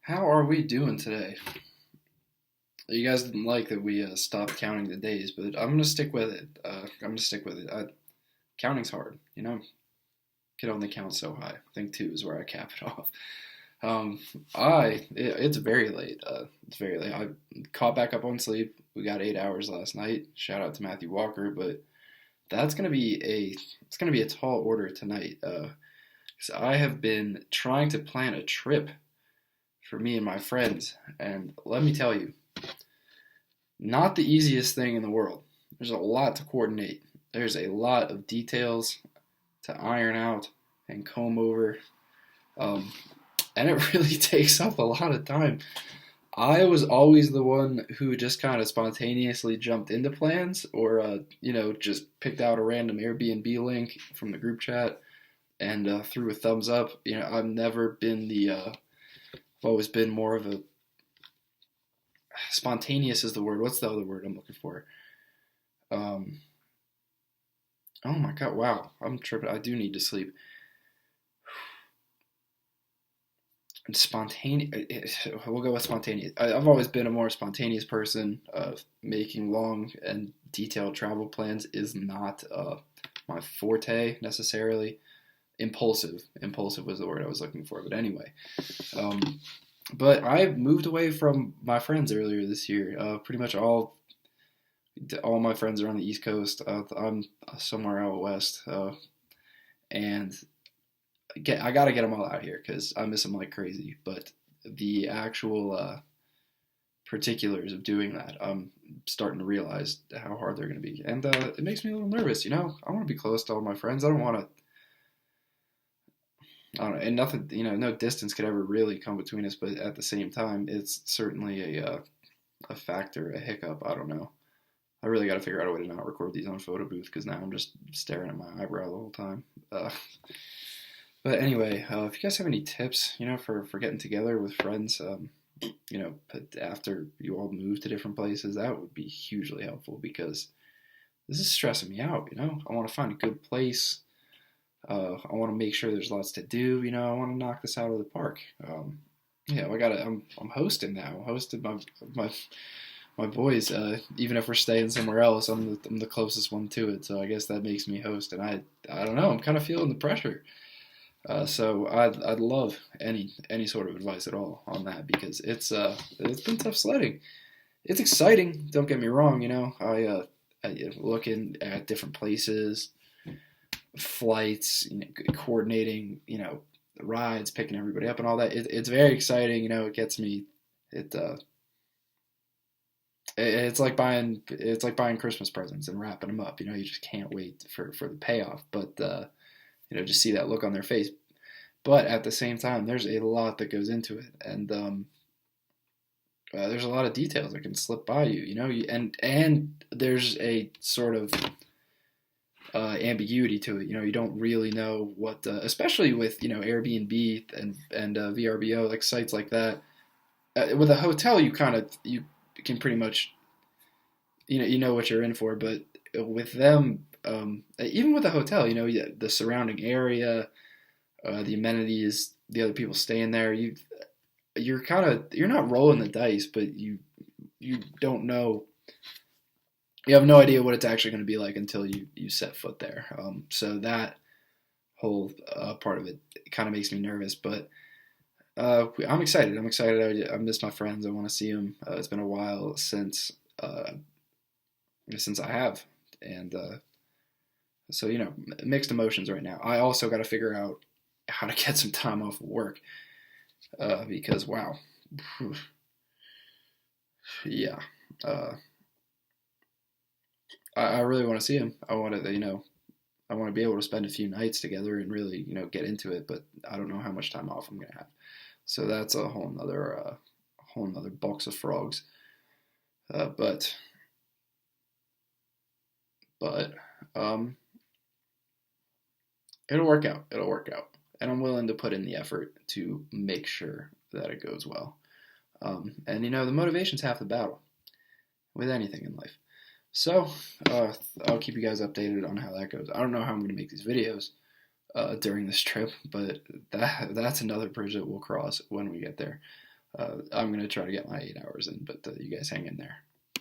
How are we doing today? You guys didn't like that we stopped counting the days, but I'm gonna stick with it. I'm gonna stick with it. Counting's hard, you know. Can only count so high. I think two is where I cap it off. Um, it's very late. It's very late. I caught back up on sleep. We got 8 hours last night. Shout out to Matthew Walker, but that's gonna be a tall order tonight. 'Cause I have been trying to plan a trip for me and my friends, and let me tell you. Not the easiest thing in the world. There's a lot to coordinate. There's a lot of details to iron out and comb over. Um, and it really takes up a lot of time. I was always the one who just kind of spontaneously jumped into plans or, just picked out a random Airbnb link from the group chat and threw a thumbs up. I've never been I've always been more of a spontaneous is the word. What's the other word I'm looking for? Um, oh my god! Wow, I'm tripping. I do need to sleep. And spontaneous. We'll go with spontaneous. I've always been a more spontaneous person. Making long and detailed travel plans is not my forte necessarily. Impulsive was the word I was looking for. But anyway, um, but I moved away from my friends earlier this year. Pretty much all my friends are on the East Coast. I'm somewhere out west, and I gotta get them all out here because I miss them like crazy. But the actual particulars of doing that, I'm starting to realize how hard they're going to be, and it makes me a little nervous. I want to be close to all my friends. I don't want to. I don't know, and nothing. No distance could ever really come between us. But at the same time, it's certainly a factor, a hiccup. I don't know. I really got to figure out a way to not record these on photo booth because now I'm just staring at my eyebrow the whole time. But anyway, if you guys have any tips, for getting together with friends, after you all move to different places, that would be hugely helpful because this is stressing me out. I want to find a good place. I want to make sure there's lots to do. I want to knock this out of the park. Yeah, I'm hosting now. I'm hosting my boys. Even if we're staying somewhere else, I'm the closest one to it. So I guess that makes me host, and I don't know. I'm kind of feeling the pressure. So I'd love any sort of advice at all on that because it's been tough sledding. It's exciting. Don't get me wrong. I looking at different places, flights, coordinating, rides, picking everybody up, and all that. It's very exciting. It gets me. It it's like buying Christmas presents and wrapping them up. You just can't wait for the payoff. But just see that look on their face. But at the same time, there's a lot that goes into it, and there's a lot of details that can slip by you, and there's a sort of ambiguity to it. You don't really know what, especially with Airbnb and VRBO, like sites like that. With a hotel, you can pretty much you know what you're in for, but with them, even with a hotel, the surrounding area, the amenities, the other people staying there, you're not rolling the dice, but you don't know. You have no idea what it's actually going to be like until you set foot there. So that whole part of it kind of makes me nervous, but I'm excited. I'm excited. I miss my friends. I want to see them. It's been a while since I have, and so mixed emotions right now. I also got to figure out how to get some time off of work because wow, yeah. Uh, I really want to see him. I want to I want to be able to spend a few nights together and really get into it. But I don't know how much time off I'm gonna have. So that's a whole nother box of frogs. Uh, but but um, it'll work out. It'll work out. And I'm willing to put in the effort to make sure that it goes well. And the motivation's half the battle with anything in life. So I'll keep you guys updated on how that goes. I don't know how I'm going to make these videos during this trip, but that's another bridge that we'll cross when we get there. I'm gonna try to get my 8 hours in, but you guys hang in there.